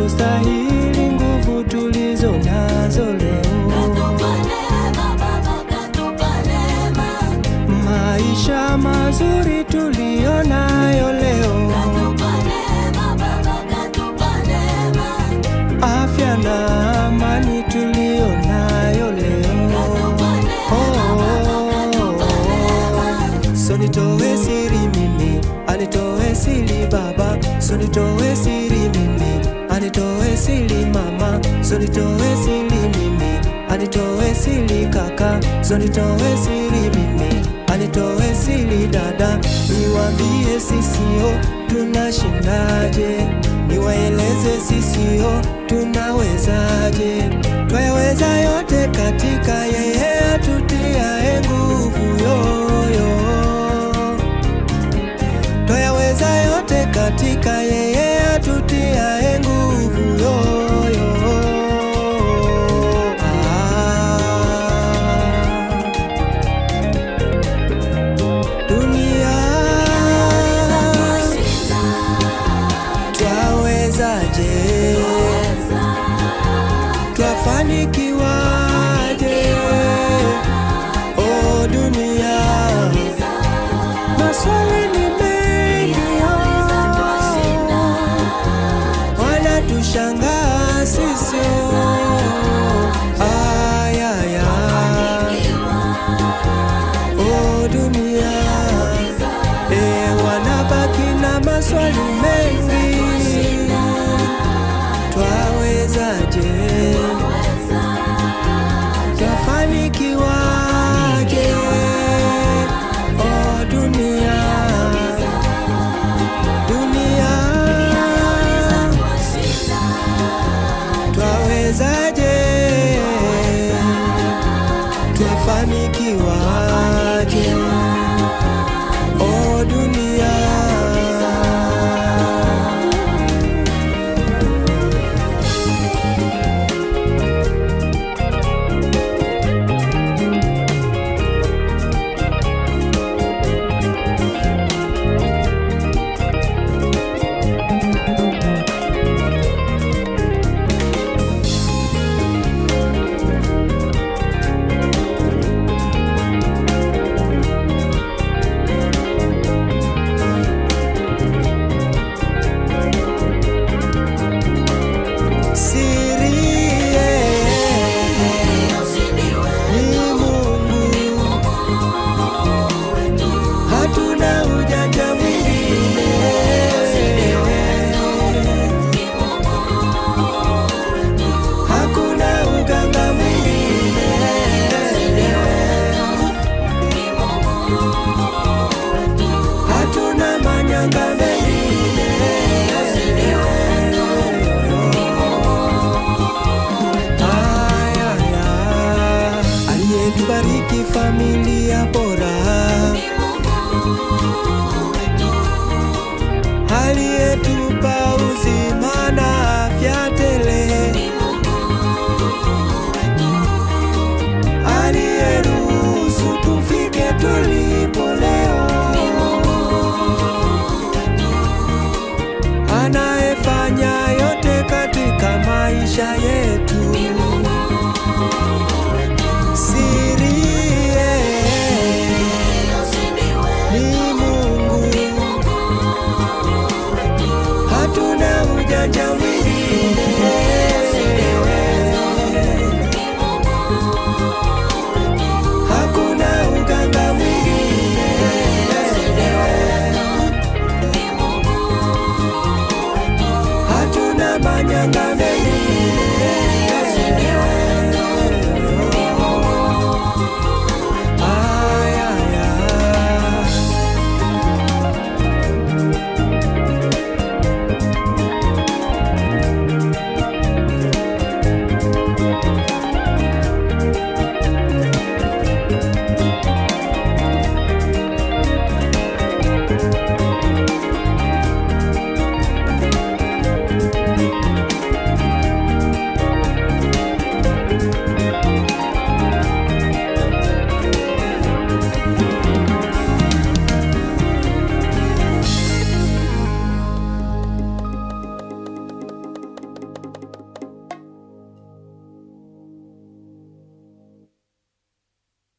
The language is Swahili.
kustahili nguvu tulizo nazo leo. Maisha mazuri tulio nayo leo, afya na amani tulio nayo leo. So nitoe siri mimi, anitoe siri baba. So nitoe siri mimi, anitoe siri mama. So nitoe siri mimi, anitoe siri kaka. So nitoe siri mimi, anitoe siri dada. Niwaambie sisio tunashindaje, niwaeleze sisio tunawezaje. Twaweza yote katika yeye atutiaye nguvu yoyo. Twaweza yote katika yeye atutiaye nguvu yoyo. Dunia twawezaje? Twafanikiwaje? Oh dunia, maswali ni mengi, wanatushangaa sisi. Ayaya, oh dunia, wanabaki na maswali mengi. Twawezaje? Twafanikiwaje? Oh dunia, dunia, twawezaje? Twafanikiwaje? Oh dunia. Aliyetubariki familia bora, aliyetupa uzima na afya tele, aliyeruhusu tufike tulipo leo, anayefanya yote katika maisha yetu. Siri ni Mungu, hatuna ujanja mwingine, hakuna uganga mwingine, hatuna manyanga mengine.